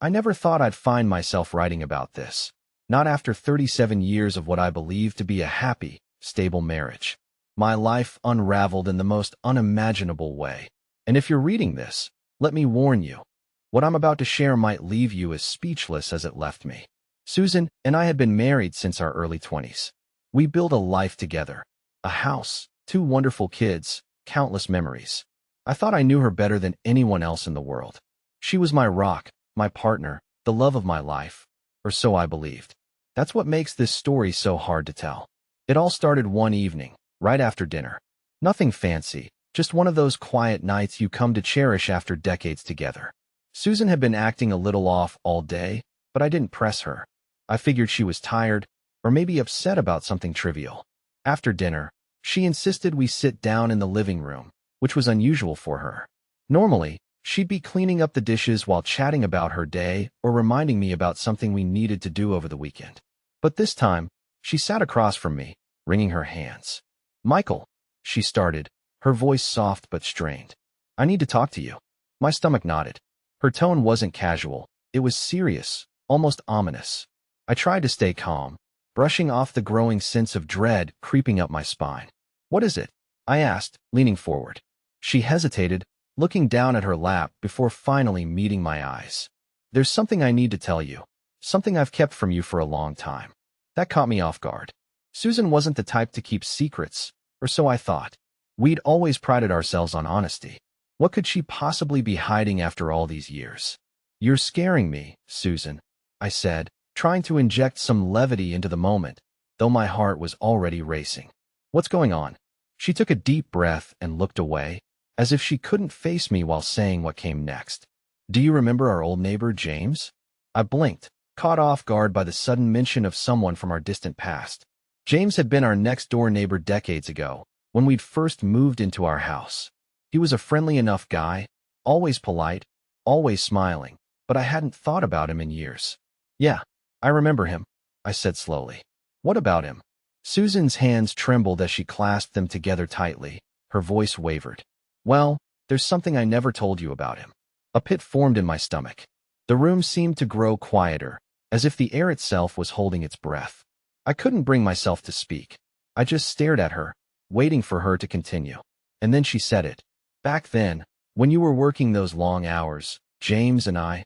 I never thought I'd find myself writing about this. Not after 37 years of what I believed to be a happy, stable marriage. My life unraveled in the most unimaginable way. And if you're reading this, let me warn you. What I'm about to share might leave you as speechless as it left me. Susan and I had been married since our early 20s. We built a life together. A house, 2 wonderful kids, countless memories. I thought I knew her better than anyone else in the world. She was my rock, my partner, the love of my life. Or so I believed. That's what makes this story so hard to tell. It all started one evening, right after dinner. Nothing fancy, just one of those quiet nights you come to cherish after decades together. Susan had been acting a little off all day, but I didn't press her. I figured she was tired, or maybe upset about something trivial. After dinner, she insisted we sit down in the living room, which was unusual for her. Normally, she'd be cleaning up the dishes while chatting about her day or reminding me about something we needed to do over the weekend. But this time, she sat across from me, wringing her hands. "Michael," she started, her voice soft but strained. "I need to talk to you." My stomach nodded. Her tone wasn't casual. It was serious, almost ominous. I tried to stay calm, brushing off the growing sense of dread creeping up my spine. "What is it?" I asked, leaning forward. She hesitated, looking down at her lap before finally meeting my eyes. "There's something I need to tell you. Something I've kept from you for a long time." That caught me off guard. Susan wasn't the type to keep secrets, or so I thought. We'd always prided ourselves on honesty. What could she possibly be hiding after all these years? "You're scaring me, Susan," I said, trying to inject some levity into the moment, though my heart was already racing. "What's going on?" She took a deep breath and looked away, as if she couldn't face me while saying what came next. "Do you remember our old neighbor, James?" I blinked, caught off guard by the sudden mention of someone from our distant past. James had been our next-door neighbor decades ago, when we'd first moved into our house. He was a friendly enough guy, always polite, always smiling, but I hadn't thought about him in years. "Yeah, I remember him," I said slowly. "What about him?" Susan's hands trembled as she clasped them together tightly. Her voice wavered. "Well, there's something I never told you about him." A pit formed in my stomach. The room seemed to grow quieter, as if the air itself was holding its breath. I couldn't bring myself to speak. I just stared at her, waiting for her to continue. And then she said it. "Back then, when you were working those long hours, James and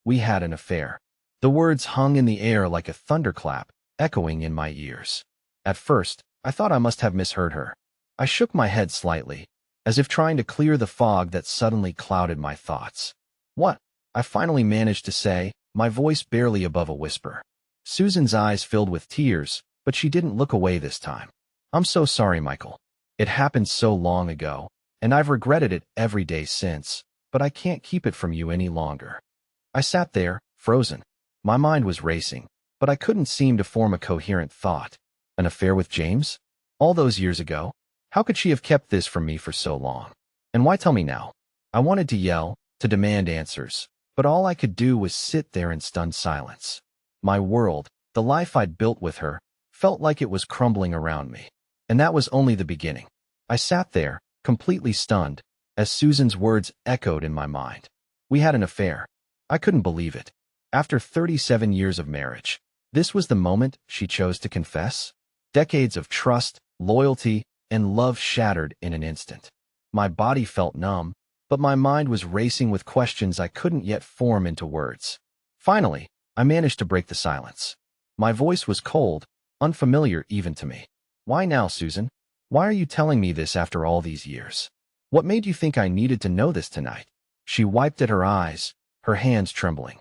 we had an affair." The words hung in the air like a thunderclap, echoing in my ears. At first, I thought I must have misheard her. I shook my head slightly, as if trying to clear the fog that suddenly clouded my thoughts. "What?" I finally managed to say, my voice barely above a whisper. Susan's eyes filled with tears, but she didn't look away this time. "I'm so sorry, Michael. It happened so long ago, and I've regretted it every day since, but I can't keep it from you any longer." I sat there, frozen. My mind was racing, but I couldn't seem to form a coherent thought. An affair with James? All those years ago? How could she have kept this from me for so long? And why tell me now? I wanted to yell, to demand answers, but all I could do was sit there in stunned silence. My world, the life I'd built with her, felt like it was crumbling around me. And that was only the beginning. I sat there, completely stunned, as Susan's words echoed in my mind. We had an affair. I couldn't believe it. After 37 years of marriage, this was the moment she chose to confess? Decades of trust, loyalty, and love shattered in an instant. My body felt numb, but my mind was racing with questions I couldn't yet form into words. Finally, I managed to break the silence. My voice was cold, unfamiliar even to me. "Why now, Susan? Why are you telling me this after all these years? What made you think I needed to know this tonight?" She wiped at her eyes, her hands trembling.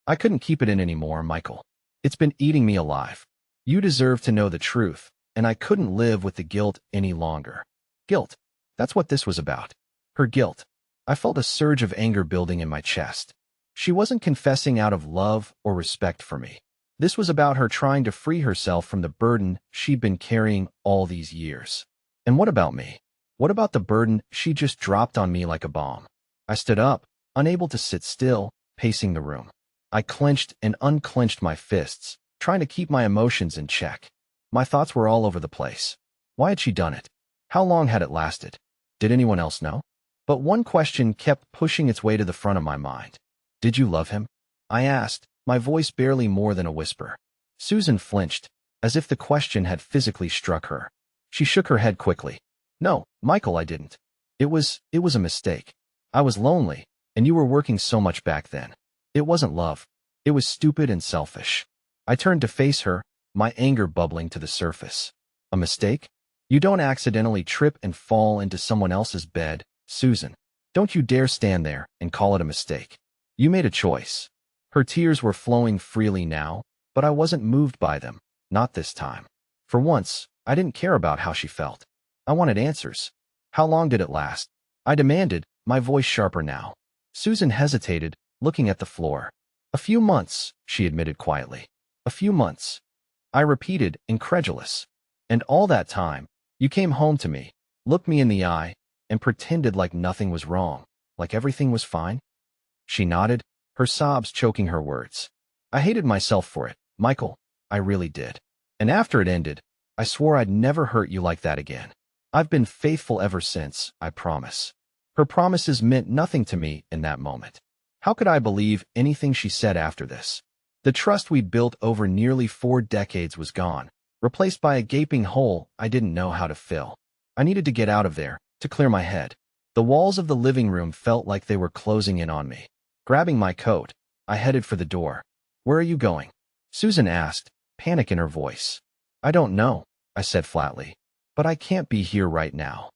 I couldn't keep it in anymore, Michael. It's been eating me alive. You deserve to know the truth, and I couldn't live with the guilt any longer." Guilt. That's what this was about. Her guilt. I felt a surge of anger building in my chest. She wasn't confessing out of love or respect for me. This was about her trying to free herself from the burden she'd been carrying all these years. And what about me? What about the burden she just dropped on me like a bomb? I stood up, unable to sit still, pacing the room. I clenched and unclenched my fists, trying to keep my emotions in check. My thoughts were all over the place. Why had she done it? How long had it lasted? Did anyone else know? But one question kept pushing its way to the front of my mind. Did you love him? I asked, my voice barely more than a whisper. Susan flinched, as if the question had physically struck her. She shook her head quickly. No, Michael, I didn't. It was a mistake. I was lonely, and you were working so much back then. It wasn't love. It was stupid and selfish. I turned to face her, my anger bubbling to the surface. A mistake? You don't accidentally trip and fall into someone else's bed, Susan. Don't you dare stand there and call it a mistake. You made a choice. Her tears were flowing freely now, but I wasn't moved by them, not this time. For once, I didn't care about how she felt. I wanted answers. How long did it last? I demanded, my voice sharper now. Susan hesitated, looking at the floor. A few months, she admitted quietly. A few months. I repeated, incredulous. And all that time, you came home to me, looked me in the eye, and pretended like nothing was wrong, like everything was fine? She nodded, her sobs choking her words. I hated myself for it, Michael, I really did. And after it ended, I swore I'd never hurt you like that again. I've been faithful ever since, I promise. Her promises meant nothing to me in that moment. How could I believe anything she said after this? The trust we'd built over nearly 4 decades was gone, replaced by a gaping hole I didn't know how to fill. I needed to get out of there, to clear my head. The walls of the living room felt like they were closing in on me. Grabbing my coat, I headed for the door. Where are you going? Susan asked, panic in her voice. I don't know, I said flatly. But I can't be here right now.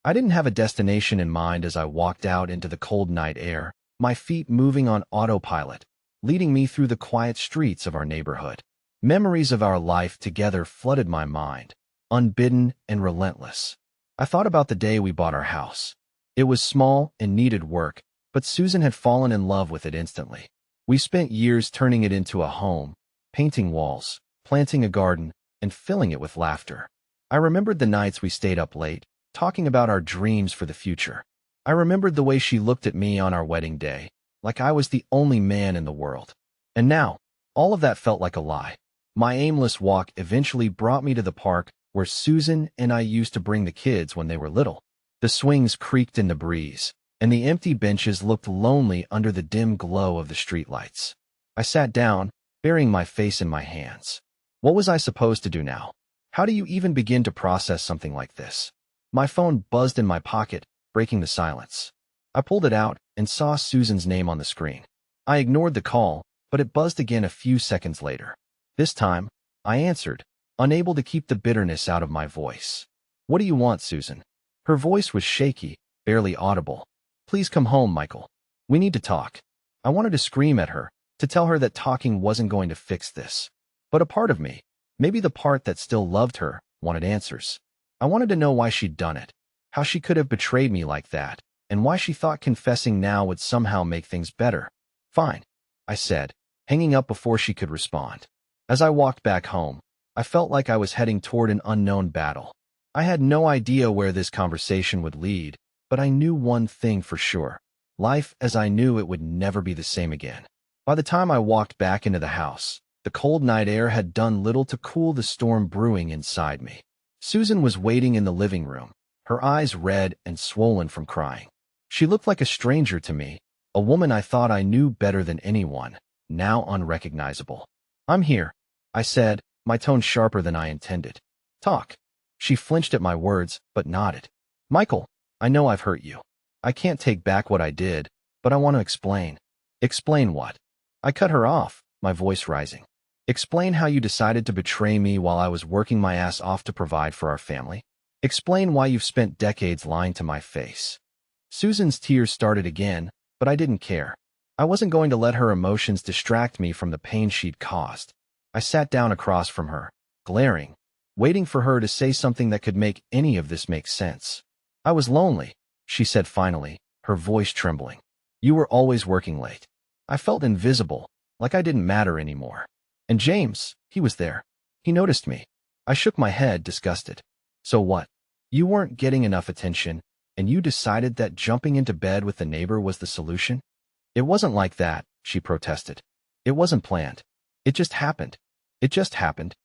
I didn't have a destination in mind as I walked out into the cold night air, my feet moving on autopilot, leading me through the quiet streets of our neighborhood. Memories of our life together flooded my mind, unbidden and relentless. I thought about the day we bought our house. It was small and needed work, but Susan had fallen in love with it instantly. We spent years turning it into a home, painting walls, planting a garden, and filling it with laughter. I remembered the nights we stayed up late, talking about our dreams for the future. I remembered the way she looked at me on our wedding day, like I was the only man in the world. And now, all of that felt like a lie. My aimless walk eventually brought me to the park where Susan and I used to bring the kids when they were little. The swings creaked in the breeze, and the empty benches looked lonely under the dim glow of the streetlights. I sat down, burying my face in my hands. What was I supposed to do now? How do you even begin to process something like this? My phone buzzed in my pocket, breaking the silence. I pulled it out and saw Susan's name on the screen. I ignored the call, but it buzzed again a few seconds later. This time, I answered, unable to keep the bitterness out of my voice. What do you want, Susan? Her voice was shaky, barely audible. Please come home, Michael. We need to talk. I wanted to scream at her, to tell her that talking wasn't going to fix this. But a part of me, maybe the part that still loved her, wanted answers. I wanted to know why she'd done it, how she could have betrayed me like that, and why she thought confessing now would somehow make things better. Fine, I said, hanging up before she could respond. As I walked back home, I felt like I was heading toward an unknown battle. I had no idea where this conversation would lead, but I knew one thing for sure. Life as I knew it would never be the same again. By the time I walked back into the house, the cold night air had done little to cool the storm brewing inside me. Susan was waiting in the living room, her eyes red and swollen from crying. She looked like a stranger to me, a woman I thought I knew better than anyone, now unrecognizable. I'm here, I said, my tone sharper than I intended. Talk. She flinched at my words, but nodded. Michael, I know I've hurt you. I can't take back what I did, but I want to explain. Explain what? I cut her off, my voice rising. Explain how you decided to betray me while I was working my ass off to provide for our family. Explain why you've spent decades lying to my face. Susan's tears started again, but I didn't care. I wasn't going to let her emotions distract me from the pain she'd caused. I sat down across from her, glaring, waiting for her to say something that could make any of this make sense. I was lonely, she said finally, her voice trembling. You were always working late. I felt invisible, like I didn't matter anymore. And James, he was there. He noticed me. I shook my head, disgusted. So what? You weren't getting enough attention, and you decided that jumping into bed with the neighbor was the solution? It wasn't like that, she protested. It wasn't planned. It just happened. It just happened.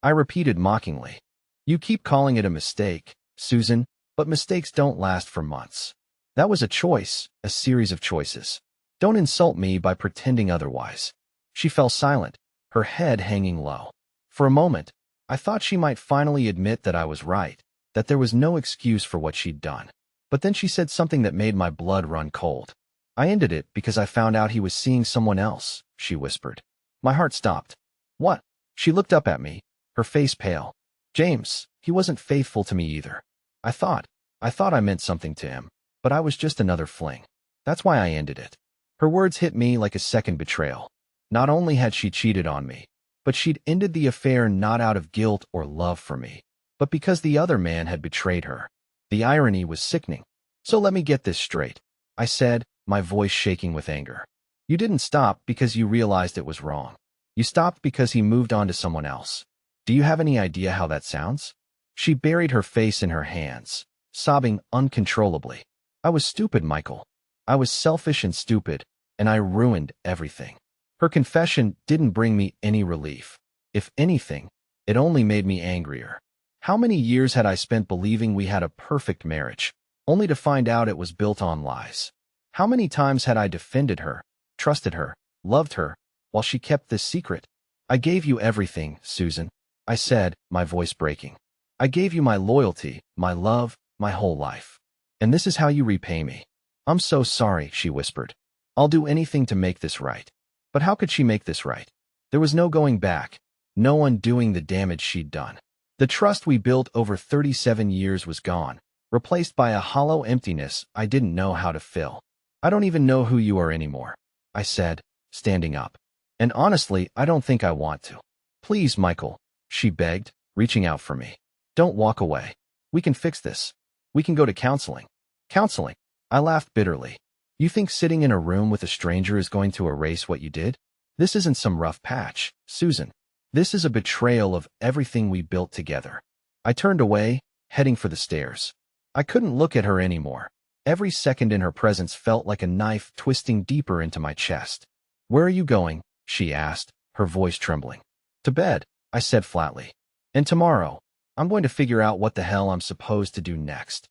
I repeated mockingly. You keep calling it a mistake, Susan, but mistakes don't last for months. That was a choice, a series of choices. Don't insult me by pretending otherwise. She fell silent, her head hanging low. For a moment, I thought she might finally admit that I was right, that there was no excuse for what she'd done. But then she said something that made my blood run cold. I ended it because I found out he was seeing someone else, she whispered. My heart stopped. What? She looked up at me, her face pale. James, he wasn't faithful to me either. I thought I meant something to him, but I was just another fling. That's why I ended it. Her words hit me like a second betrayal. Not only had she cheated on me, but she'd ended the affair not out of guilt or love for me, but because the other man had betrayed her. The irony was sickening. So let me get this straight, I said, my voice shaking with anger. You didn't stop because you realized it was wrong. You stopped because he moved on to someone else. Do you have any idea how that sounds? She buried her face in her hands, sobbing uncontrollably. I was stupid, Michael. I was selfish and stupid, and I ruined everything. Her confession didn't bring me any relief. If anything, it only made me angrier. How many years had I spent believing we had a perfect marriage, only to find out it was built on lies? How many times had I defended her, trusted her, loved her, while she kept this secret? I gave you everything, Susan, I said, my voice breaking. I gave you my loyalty, my love, my whole life. And this is how you repay me. I'm so sorry, she whispered. I'll do anything to make this right. But how could she make this right? There was no going back, no undoing the damage she'd done. The trust we built over 37 years was gone, replaced by a hollow emptiness I didn't know how to fill. I don't even know who you are anymore, I said, standing up. And honestly, I don't think I want to. Please, Michael, she begged, reaching out for me. Don't walk away. We can fix this. We can go to counseling. Counseling? I laughed bitterly. You think sitting in a room with a stranger is going to erase what you did? This isn't some rough patch, Susan. This is a betrayal of everything we built together. I turned away, heading for the stairs. I couldn't look at her anymore. Every second in her presence felt like a knife twisting deeper into my chest. Where are you going? She asked, her voice trembling. To bed, I said flatly. And tomorrow, I'm going to figure out what the hell I'm supposed to do next.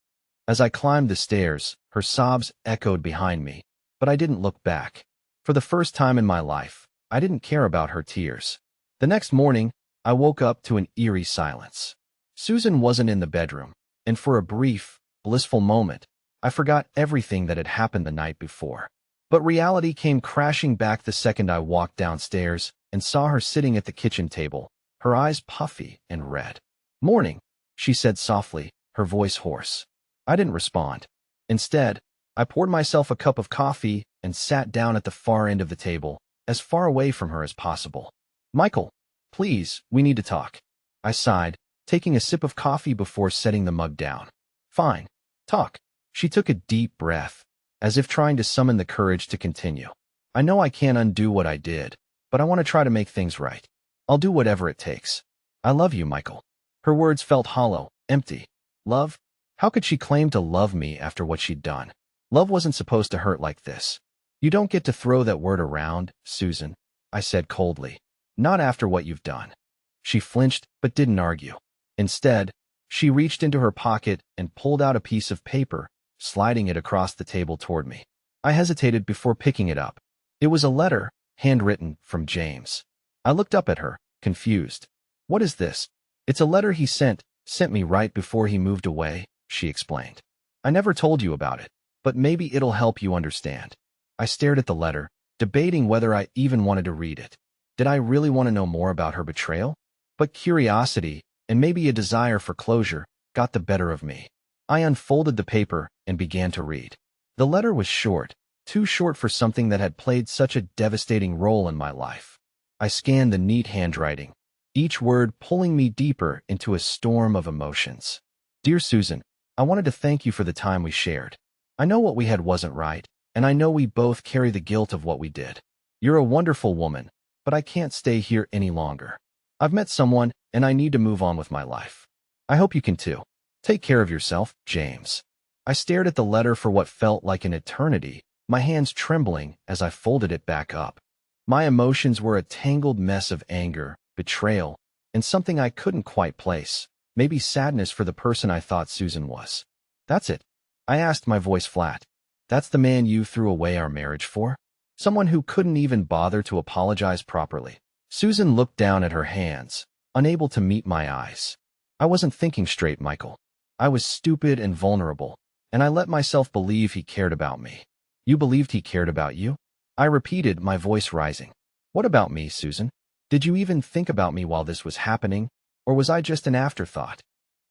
As I climbed the stairs, her sobs echoed behind me, but I didn't look back. For the first time in my life, I didn't care about her tears. The next morning, I woke up to an eerie silence. Susan wasn't in the bedroom, and for a brief, blissful moment, I forgot everything that had happened the night before. But reality came crashing back the second I walked downstairs and saw her sitting at the kitchen table, her eyes puffy and red. Morning, she said softly, her voice hoarse. I didn't respond. Instead, I poured myself a cup of coffee and sat down at the far end of the table, as far away from her as possible. Michael, please, we need to talk. I sighed, taking a sip of coffee before setting the mug down. Fine. Talk. She took a deep breath, as if trying to summon the courage to continue. I know I can't undo what I did, but I want to try to make things right. I'll do whatever it takes. I love you, Michael. Her words felt hollow, empty. Love? How could she claim to love me after what she'd done? Love wasn't supposed to hurt like this. You don't get to throw that word around, Susan, I said coldly. Not after what you've done. She flinched, but didn't argue. Instead, she reached into her pocket and pulled out a piece of paper, sliding it across the table toward me. I hesitated before picking it up. It was a letter, handwritten, from James. I looked up at her, confused. What is this? It's a letter he sent me right before he moved away, she explained. I never told you about it, but maybe it'll help you understand. I stared at the letter, debating whether I even wanted to read it. Did I really want to know more about her betrayal? But curiosity, and maybe a desire for closure, got the better of me. I unfolded the paper and began to read. The letter was short, too short for something that had played such a devastating role in my life. I scanned the neat handwriting, each word pulling me deeper into a storm of emotions. Dear Susan, I wanted to thank you for the time we shared. I know what we had wasn't right, and I know we both carry the guilt of what we did. You're a wonderful woman, but I can't stay here any longer. I've met someone, and I need to move on with my life. I hope you can too. Take care of yourself, James. I stared at the letter for what felt like an eternity, my hands trembling as I folded it back up. My emotions were a tangled mess of anger, betrayal, and something I couldn't quite place, maybe sadness for the person I thought Susan was. That's it, I asked, my voice flat. That's the man you threw away our marriage for? Someone who couldn't even bother to apologize properly. Susan looked down at her hands, unable to meet my eyes. I wasn't thinking straight, Michael. I was stupid and vulnerable, and I let myself believe he cared about me. You believed he cared about you? I repeated, my voice rising. What about me, Susan? Did you even think about me while this was happening, or was I just an afterthought?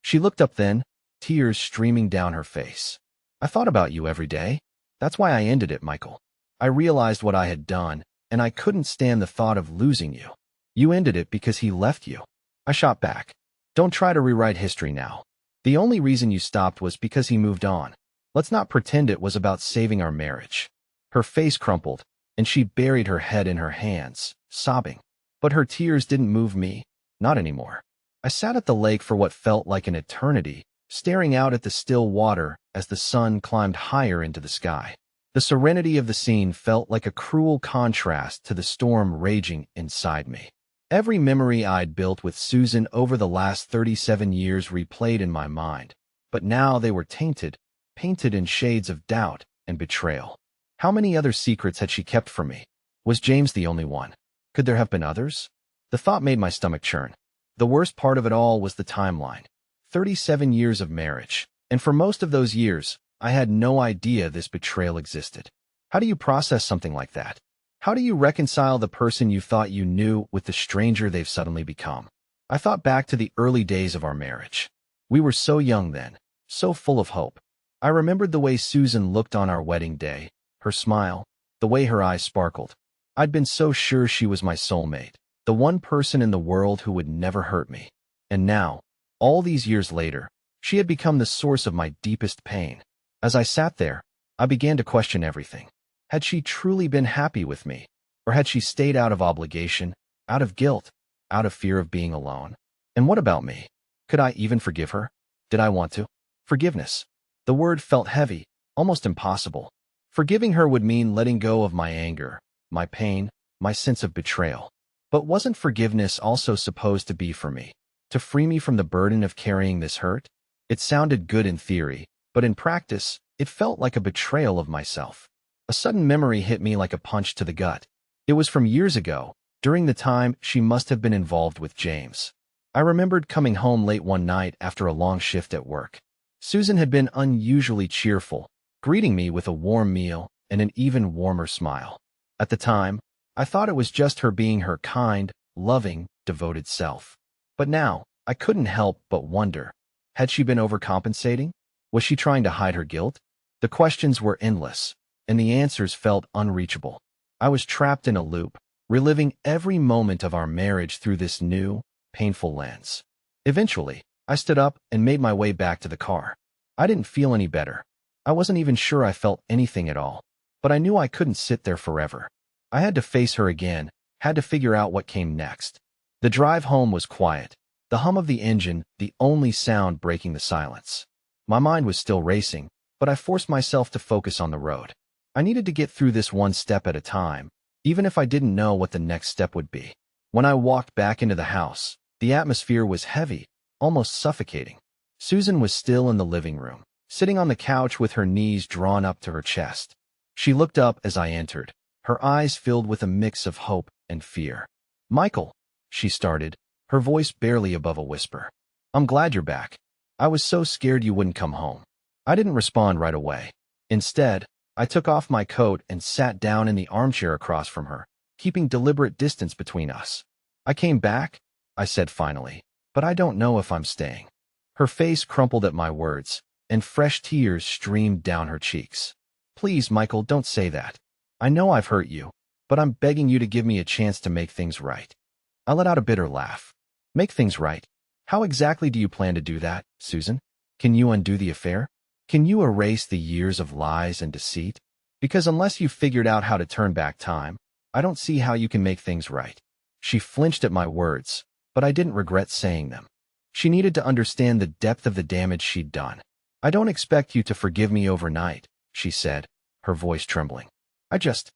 She looked up then, tears streaming down her face. I thought about you every day. That's why I ended it, Michael. I realized what I had done, and I couldn't stand the thought of losing you. You ended it because he left you. I shot back. Don't try to rewrite history now. The only reason you stopped was because he moved on. Let's not pretend it was about saving our marriage. Her face crumpled, and she buried her head in her hands, sobbing. But her tears didn't move me, not anymore. I sat at the lake for what felt like an eternity, staring out at the still water as the sun climbed higher into the sky. The serenity of the scene felt like a cruel contrast to the storm raging inside me. Every memory I'd built with Susan over the last 37 years replayed in my mind, but now they were tainted, painted in shades of doubt and betrayal. How many other secrets had she kept from me? Was James the only one? Could there have been others? The thought made my stomach churn. The worst part of it all was the timeline. 37 years of marriage, and for most of those years, I had no idea this betrayal existed. How do you process something like that? How do you reconcile the person you thought you knew with the stranger they've suddenly become? I thought back to the early days of our marriage. We were so young then, so full of hope. I remembered the way Susan looked on our wedding day, her smile, the way her eyes sparkled. I'd been so sure she was my soulmate, the one person in the world who would never hurt me. And now, all these years later, she had become the source of my deepest pain. As I sat there, I began to question everything. Had she truly been happy with me? Or had she stayed out of obligation, out of guilt, out of fear of being alone? And what about me? Could I even forgive her? Did I want to? Forgiveness. The word felt heavy, almost impossible. Forgiving her would mean letting go of my anger, my pain, my sense of betrayal. But wasn't forgiveness also supposed to be for me? To free me from the burden of carrying this hurt? It sounded good in theory, but in practice, it felt like a betrayal of myself. A sudden memory hit me like a punch to the gut. It was from years ago, during the time she must have been involved with James. I remembered coming home late one night after a long shift at work. Susan had been unusually cheerful, greeting me with a warm meal and an even warmer smile. At the time, I thought it was just her being her kind, loving, devoted self. But now, I couldn't help but wonder, had she been overcompensating? Was she trying to hide her guilt? The questions were endless, and the answers felt unreachable. I was trapped in a loop, reliving every moment of our marriage through this new, painful lens. Eventually, I stood up and made my way back to the car. I didn't feel any better. I wasn't even sure I felt anything at all, but I knew I couldn't sit there forever. I had to face her again, had to figure out what came next. The drive home was quiet, the hum of the engine the only sound breaking the silence. My mind was still racing, but I forced myself to focus on the road. I needed to get through this one step at a time, even if I didn't know what the next step would be. When I walked back into the house, the atmosphere was heavy, almost suffocating. Susan was still in the living room, sitting on the couch with her knees drawn up to her chest. She looked up as I entered, her eyes filled with a mix of hope and fear. "Michael," she started, her voice barely above a whisper. "I'm glad you're back. I was so scared you wouldn't come home." I didn't respond right away. Instead, I took off my coat and sat down in the armchair across from her, keeping deliberate distance between us. "I came back," I said finally, "but I don't know if I'm staying." Her face crumpled at my words, and fresh tears streamed down her cheeks. "Please, Michael, don't say that. I know I've hurt you, but I'm begging you to give me a chance to make things right." I let out a bitter laugh. "Make things right? How exactly do you plan to do that, Susan? Can you undo the affair? Can you erase the years of lies and deceit? Because unless you've figured out how to turn back time, I don't see how you can make things right." She flinched at my words, but I didn't regret saying them. She needed to understand the depth of the damage she'd done. "I don't expect you to forgive me overnight," she said, her voice trembling. I just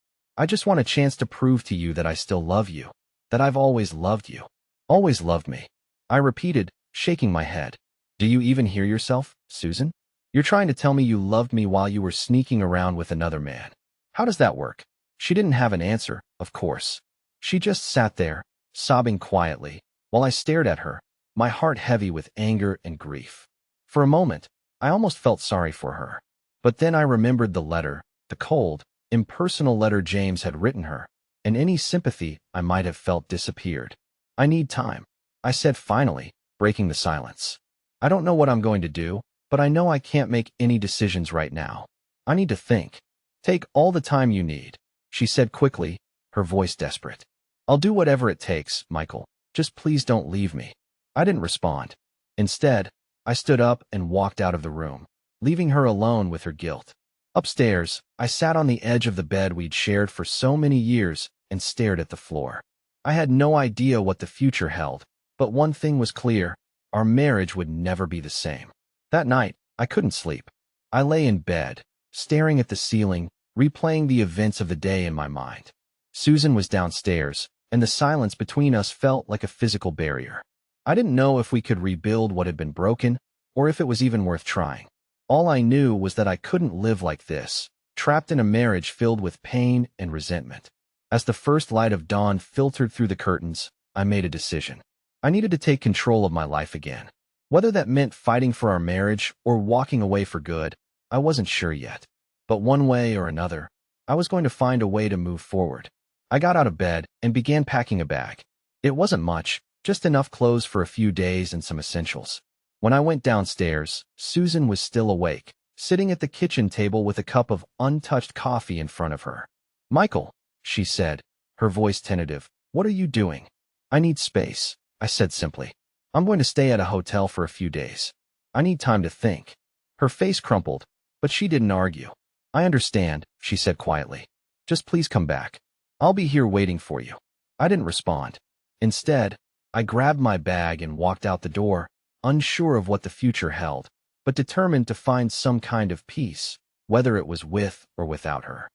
want a chance to prove to you that I still love you, that I've always loved you, always loved me." I repeated, shaking my head. "Do you even hear yourself, Susan? You're trying to tell me you loved me while you were sneaking around with another man. How does that work? She didn't have an answer, of course. She just sat there, sobbing quietly, while I stared at her, my heart heavy with anger and grief. For a moment, I almost felt sorry for her. But then I remembered the letter, the cold, impersonal letter James had written her, and any sympathy I might have felt disappeared. I need time, I said finally, breaking the silence. I don't know what I'm going to do, but I know I can't make any decisions right now. I need to think. Take all the time you need, she said quickly, her voice desperate. I'll do whatever it takes, Michael. Just please don't leave me. I didn't respond. Instead, I stood up and walked out of the room, leaving her alone with her guilt. Upstairs, I sat on the edge of the bed we'd shared for so many years and stared at the floor. I had no idea what the future held, but one thing was clear: our marriage would never be the same. That night, I couldn't sleep. I lay in bed, staring at the ceiling, replaying the events of the day in my mind. Susan was downstairs, and the silence between us felt like a physical barrier. I didn't know if we could rebuild what had been broken, or if it was even worth trying. All I knew was that I couldn't live like this, trapped in a marriage filled with pain and resentment. As the first light of dawn filtered through the curtains, I made a decision. I needed to take control of my life again. Whether that meant fighting for our marriage or walking away for good, I wasn't sure yet. But one way or another, I was going to find a way to move forward. I got out of bed and began packing a bag. It wasn't much, just enough clothes for a few days and some essentials. When I went downstairs, Susan was still awake, sitting at the kitchen table with a cup of untouched coffee in front of her. "Michael," she said, her voice tentative, "what are you doing?" "I need space," I said simply. "I'm going to stay at a hotel for a few days. I need time to think." Her face crumpled, but she didn't argue. "I understand," she said quietly. "Just please come back. I'll be here waiting for you." I didn't respond. Instead, I grabbed my bag and walked out the door, unsure of what the future held, but determined to find some kind of peace, whether it was with or without her.